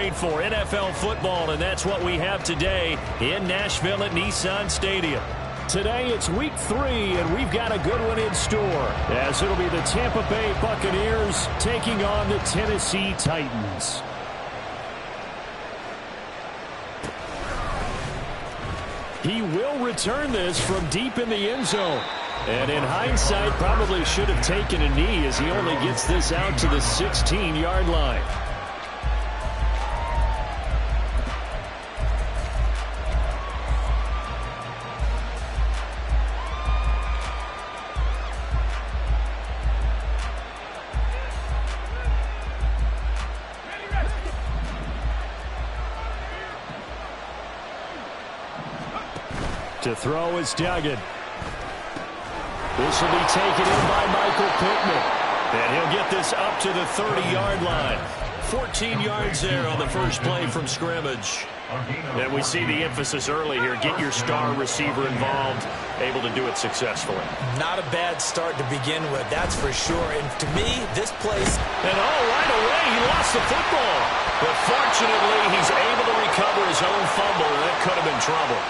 wait for, NFL football, and that's what we have today in Nashville at Nissan Stadium. Today it's week 3, and we've got a good one in store, as it'll be the Tampa Bay Buccaneers taking on the Tennessee Titans. He will return this from deep in the end zone. And in hindsight, probably should have taken a knee as he only gets this out to the 16-yard line. To throw is Duggan. This will be taken in by Michael Pittman. And he'll get this up to the 30-yard line. 14 yards there on the first play from scrimmage. And we see the emphasis early here. Get your star receiver involved, able to do it successfully. Not a bad start to begin with, that's for sure. And to me, this place... And right away, he lost the football. But fortunately, he's able to recover his own fumble, and that could have been trouble.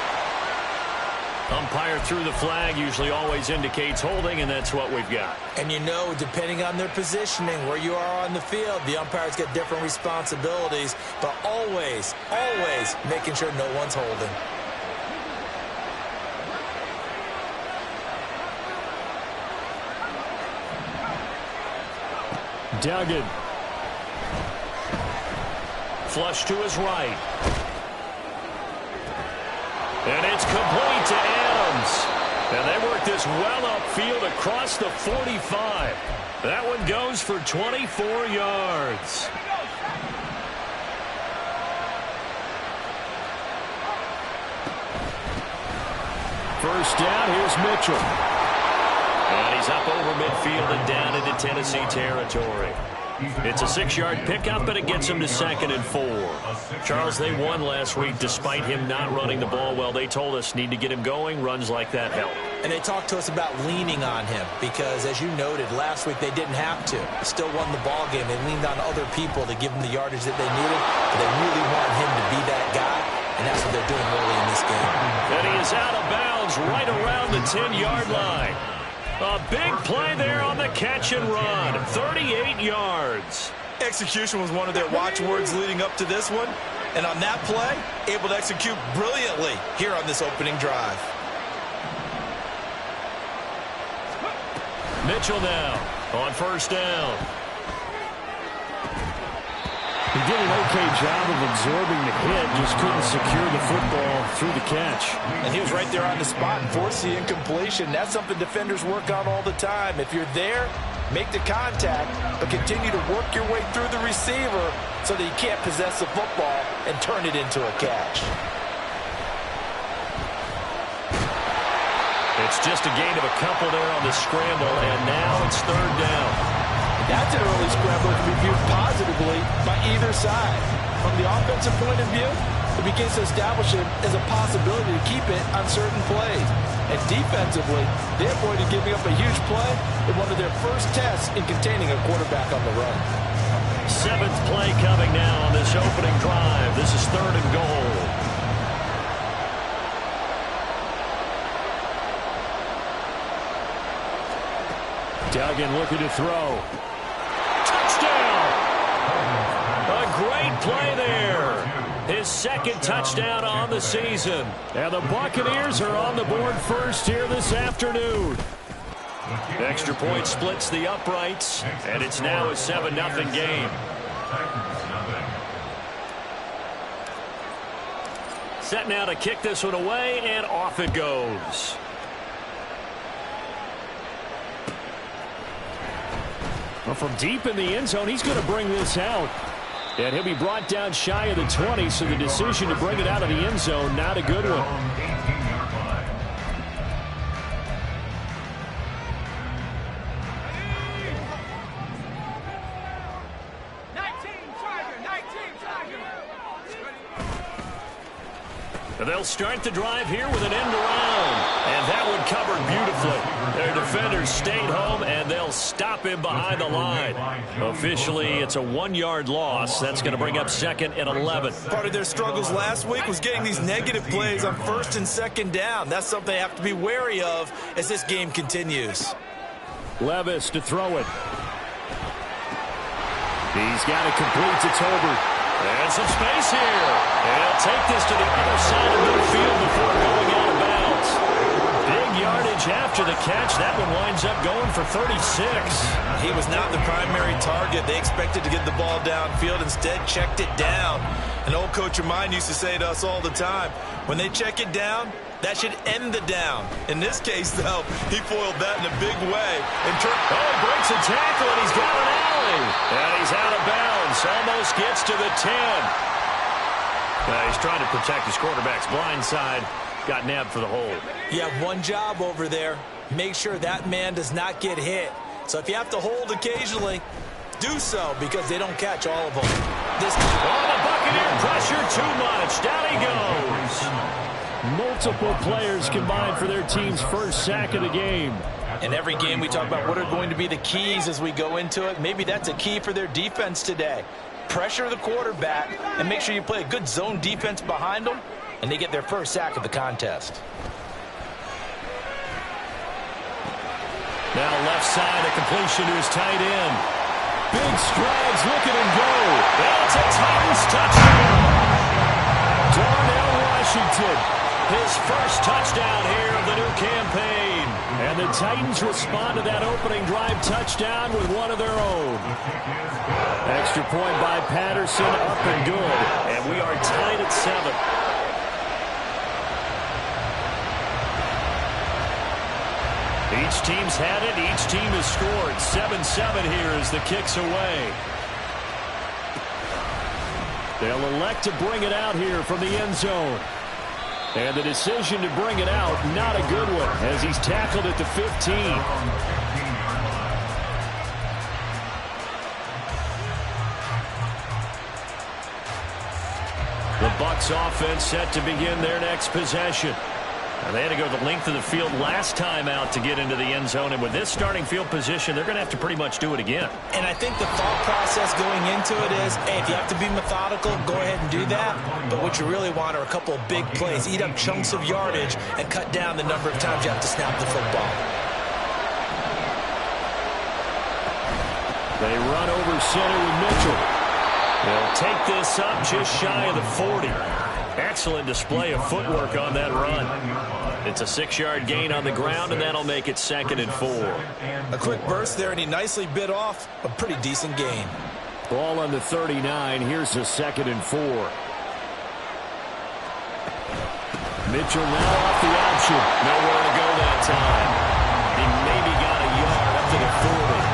Umpire threw the flag, usually always indicates holding, and that's what we've got. And you know, depending on their positioning, where you are on the field, the umpires get different responsibilities, but always, always making sure no one's holding. Duggan. Flush to his right. And it's complete to Adams. And they work this well upfield across the 45. That one goes for 24 yards. First down, here's Mitchell. And he's up over midfield and down into Tennessee territory. It's a 6-yard pickup, but it gets him to 2nd and 4. Charles, they won last week despite him not running the ball well. They told us need to get him going. Runs like that help. And they talked to us about leaning on him because, as you noted, last week they didn't have to. They still won the ball game. They leaned on other people to give him the yardage that they needed, but they really want him to be that guy, and that's what they're doing early in this game. And he is out of bounds right around the 10-yard line. A big play there on the catch and run. 38 yards. Execution was one of their watchwords leading up to this one. And on that play, able to execute brilliantly here on this opening drive. Mitchell now on first down. He did an okay job of absorbing the hit, just couldn't secure the football through the catch. And he was right there on the spot and forced the incompletion. That's something defenders work on all the time. If you're there, make the contact, but continue to work your way through the receiver so that you can't possess the football and turn it into a catch. It's just a gain of a couple there on the scramble, and now it's third down. That's an early scramble to be viewed positively by either side. From the offensive point of view, it begins to establish it as a possibility to keep it on certain plays. And defensively, they avoided giving up a huge play in one of their first tests in containing a quarterback on the run. 7th play coming now on this opening drive. This is 3rd and goal. Duggan looking to throw. Touchdown! A great play there. His 2nd touchdown on the season. And the Buccaneers are on the board first here this afternoon. Extra point splits the uprights, and it's now a 7-0 game. Set now to kick this one away, and off it goes. Well, from deep in the end zone, he's going to bring this out. And he'll be brought down shy of the 20, so the decision to bring it out of the end zone, not a good one. They'll start the drive here with an end around. And that one covered beautifully. Their defenders stayed home, and they'll stop him behind the line. Officially, it's a 1-yard loss. That's going to bring up 2nd and 11. Part of their struggles last week was getting these negative plays on 1st and 2nd down. That's something they have to be wary of as this game continues. Levis to throw it. He's got it complete to Tolbert. And some space here. And he'll take this to the other side of midfield before going out of bounds. Big yardage after the catch. That one winds up going for 36. He was not the primary target. They expected to get the ball downfield. Instead, checked it down. An old coach of mine used to say to us all the time, when they check it down, that should end the down. In this case, though, he foiled that in a big way. Breaks a tackle, and he's got an alley. And he's out of bounds. Almost gets to the 10. He's trying to protect his quarterback's blind side. Got nabbed for the hold. You have one job over there. Make sure that man does not get hit. So if you have to hold occasionally, do so, because they don't catch all of them. The Buccaneer pressure too much. Down he goes. Multiple players combined for their team's first sack of the game. In every game we talk about what are going to be the keys as we go into it. Maybe that's a key for their defense today. Pressure the quarterback and make sure you play a good zone defense behind them, and they get their first sack of the contest. Now left side, a completion to his tight end. Big strides, look at him go. That's a Titans touchdown. Darnell Washington. His first touchdown here of the new campaign. And the Titans respond to that opening drive touchdown with one of their own. Extra point by Patterson, up and good. And we are tied at 7. Each team's had it. Each team has scored. 7-7 here as the kick's away. They'll elect to bring it out here from the end zone. And the decision to bring it out, not a good one, as he's tackled at the 15. The Bucs offense set to begin their next possession. And they had to go the length of the field last time out to get into the end zone. And with this starting field position, they're going to have to pretty much do it again. And I think the thought process going into it is, hey, if you have to be methodical, go ahead and do that. But what you really want are a couple of big plays. Eat up chunks of yardage and cut down the number of times you have to snap the football. They run over center with Mitchell. They'll take this up just shy of the 40. Excellent display of footwork on that run. It's a 6-yard gain on the ground, and that'll make it 2nd and 4. A quick burst there, and he nicely bit off a pretty decent gain. Ball on the 39. Here's a 2nd and 4. Mitchell now off the option. Nowhere to go that time. He maybe got a yard up to the 40.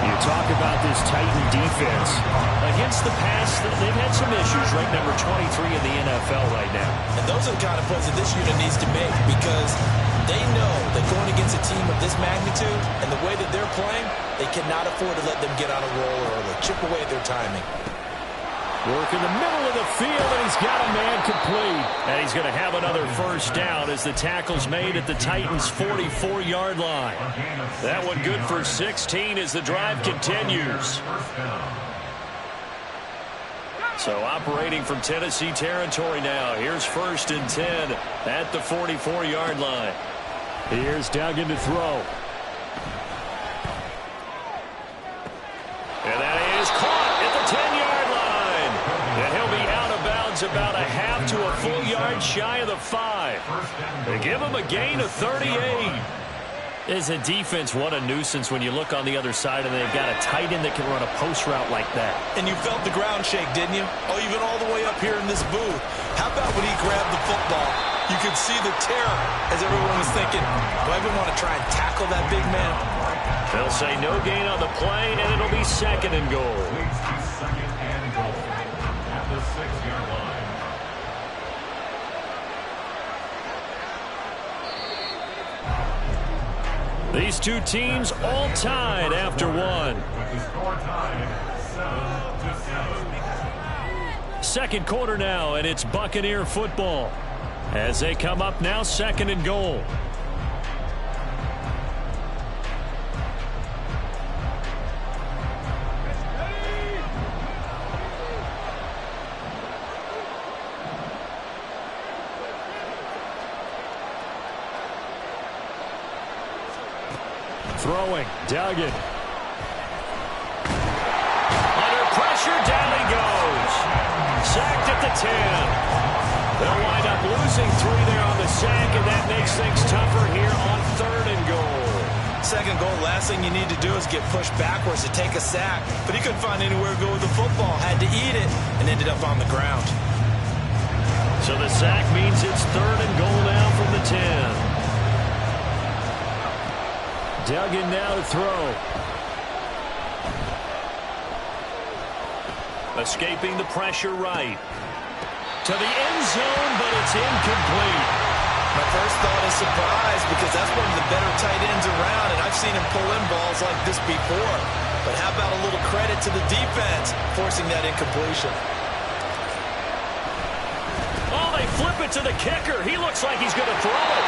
You talk about this Titan defense. Against the pass, they've had some issues, right? Number 23 in the NFL right now. And those are the kind of plays that this unit needs to make, because they know that going against a team of this magnitude and the way that they're playing, they cannot afford to let them get on a roll or they'll chip away at their timing. Work in the middle of the field, and he's got a man complete. And he's going to have another first down as the tackle's made at the Titans' 44-yard line. That one good for 16 as the drive continues. So operating from Tennessee territory now. Here's 1st and 10 at the 44-yard line. Here's Duggan to throw. And that is caught at the 10-yard line. And he'll be out of bounds about a half to a full yard shy of the 5. They give him a gain of 38. Is a defense, what a nuisance when you look on the other side and they've got a tight end that can run a post route like that. And you felt the ground shake, didn't you? Oh, even all the way up here in this booth. How about when he grabbed the football? You could see the terror as everyone was thinking, do I even want to try and tackle that big man? They'll say no gain on the play, and it'll be 2nd and goal. Second and goal at the 6-yard line. These two teams all tied after one. Second quarter now, and it's Buccaneer football. As they come up now, 2nd and goal. Throwing, Duggan. Under pressure, down he goes. Sacked at the 10. They'll wind up losing 3 there on the sack, and that makes things tougher here on 3rd and goal. 2nd goal, last thing you need to do is get pushed backwards to take a sack. But he couldn't find anywhere to go with the football. Had to eat it and ended up on the ground. So the sack means it's 3rd and goal now from the 10. Duggan now to throw. Escaping the pressure right. To the end zone, but it's incomplete. My first thought is surprise because that's one of the better tight ends around, and I've seen him pull in balls like this before. But how about a little credit to the defense forcing that incompletion? Oh, they flip it to the kicker. He looks like he's going to throw it.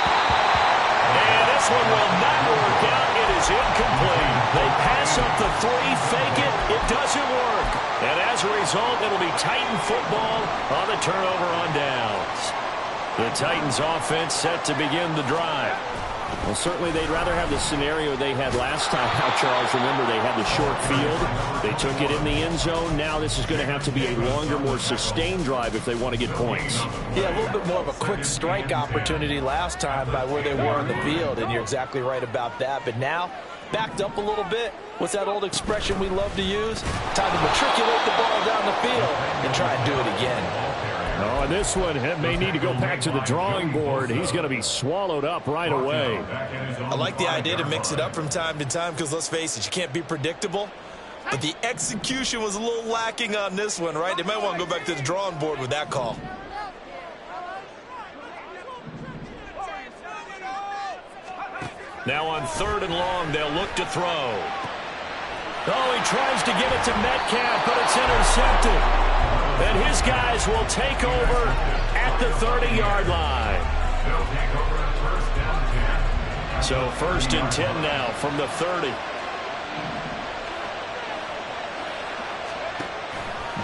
And this one will not work out. It is incomplete. They pass up the 3, fake it. It doesn't work. And as a result, it'll be Titan football on the turnover on downs. The Titans offense set to begin the drive. Well, certainly they'd rather have the scenario they had last time out, Charles. Remember, they had the short field. They took it in the end zone. Now this is going to have to be a longer, more sustained drive if they want to get points. Yeah, a little bit more of a quick strike opportunity last time by where they were on the field, and you're exactly right about that. But now, backed up a little bit. What's that old expression we love to use? Time to matriculate the ball down the field and try and do it again. Oh, and this one may need to go back to the drawing board. He's going to be swallowed up right away. I like the idea to mix it up from time to time because, let's face it, you can't be predictable. But the execution was a little lacking on this one, right? They might want to go back to the drawing board with that call. Now on 3rd and long, they'll look to throw. Oh, he tries to give it to Metcalf, but it's intercepted. And his guys will take over at the 30-yard line. So 1st and 10 now from the 30.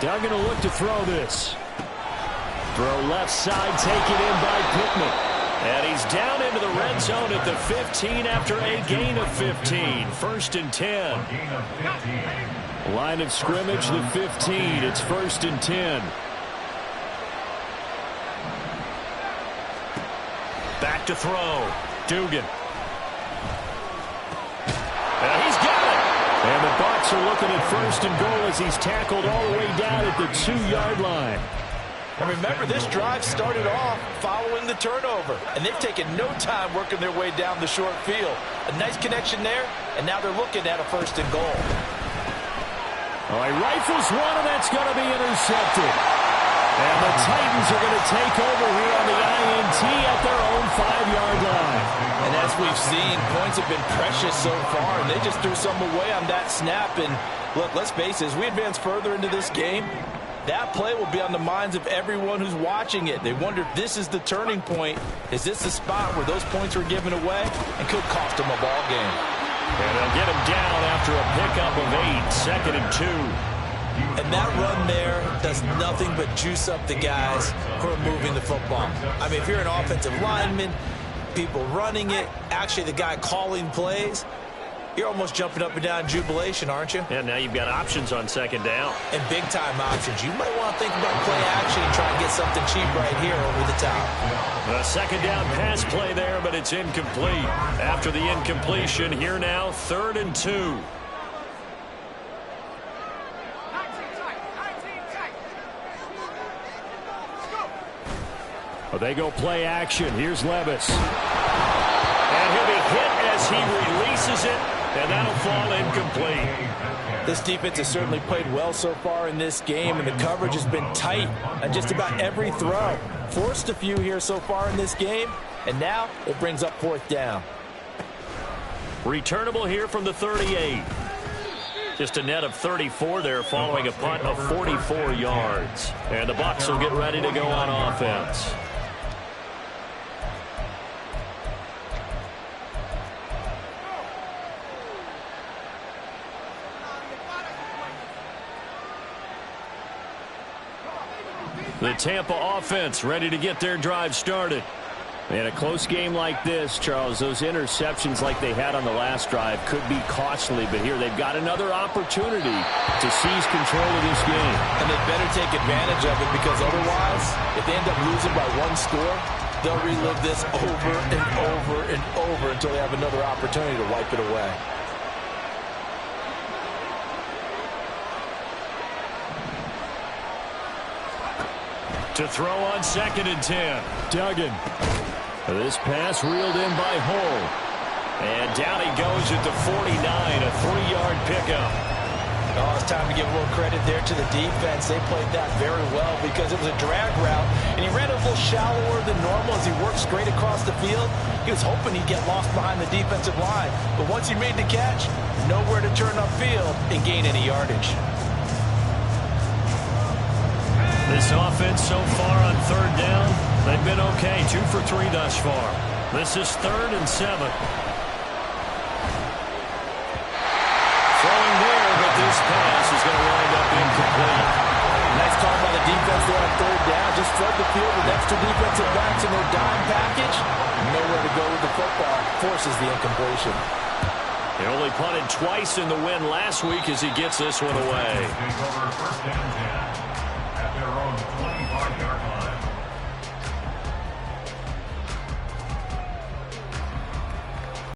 Duggan will look to throw this. Throw left side, taken in by Pittman. And he's down into the red zone at the 15 after a gain of 15. 1st and 10. Line of scrimmage, the 15. It's 1st and 10. Back to throw. Dugan. And he's got it. And the Bucs are looking at 1st and goal as he's tackled all the way down at the 2-yard line. And remember, this drive started off following the turnover, and they've taken no time working their way down the short field. A nice connection there, and now they're looking at a 1st and goal. All right, rifles one, and that's going to be intercepted. And the Titans are going to take over here on the INT at their own 5-yard line. And as we've seen, points have been precious so far, and they just threw some away on that snap. And look, let's face it, as we advance further into this game, that play will be on the minds of everyone who's watching it. They wonder if this is the turning point. Is this the spot where those points were given away and could cost them a ball game? And they'll get him down after a pickup of 8, 2nd and 2. And that run there does nothing but juice up the guys who are moving the football. I mean, if you're an offensive lineman, people running it, actually the guy calling plays, you're almost jumping up and down in jubilation, aren't you? Yeah, now you've got options on 2nd down. And big-time options. You might want to think about play action and try and get something cheap right here over the top. A 2nd down pass play there, but it's incomplete. After the incompletion, here now, 3rd and 2. Well, they go play action. Here's Levis. And he'll be hit as he releases it, and that'll fall incomplete. This defense has certainly played well so far in this game, and the coverage has been tight on just about every throw. Forced a few here so far in this game, and now it brings up 4th down. Returnable here from the 38. Just a net of 34 there following a punt of 44 yards. And the Bucs will get ready to go on offense. The Tampa offense ready to get their drive started. In a close game like this, Charles, those interceptions like they had on the last drive could be costly, but here they've got another opportunity to seize control of this game. And they better take advantage of it, because otherwise, if they end up losing by one score, they'll relive this over and over and over until they have another opportunity to wipe it away. To throw on 2nd and 10. Duggan. This pass reeled in by Hull. And down he goes at the 49, a 3-yard pickup. Oh, it's time to give a little credit there to the defense. They played that very well because it was a drag route, and he ran a little shallower than normal as he worked straight across the field. He was hoping he'd get lost behind the defensive line, but once he made the catch, nowhere to turn upfield and gain any yardage. This offense so far on 3rd down, they've been okay. 2 for 3 thus far. This is 3rd and 7. Throwing there, but this pass is going to wind up incomplete. Nice call by the defense there on 3rd down. Just flood the field with extra defensive backs in their dime package. Nowhere to go with the football. Forces the incompletion. He only punted twice in the win last week as he gets this one away.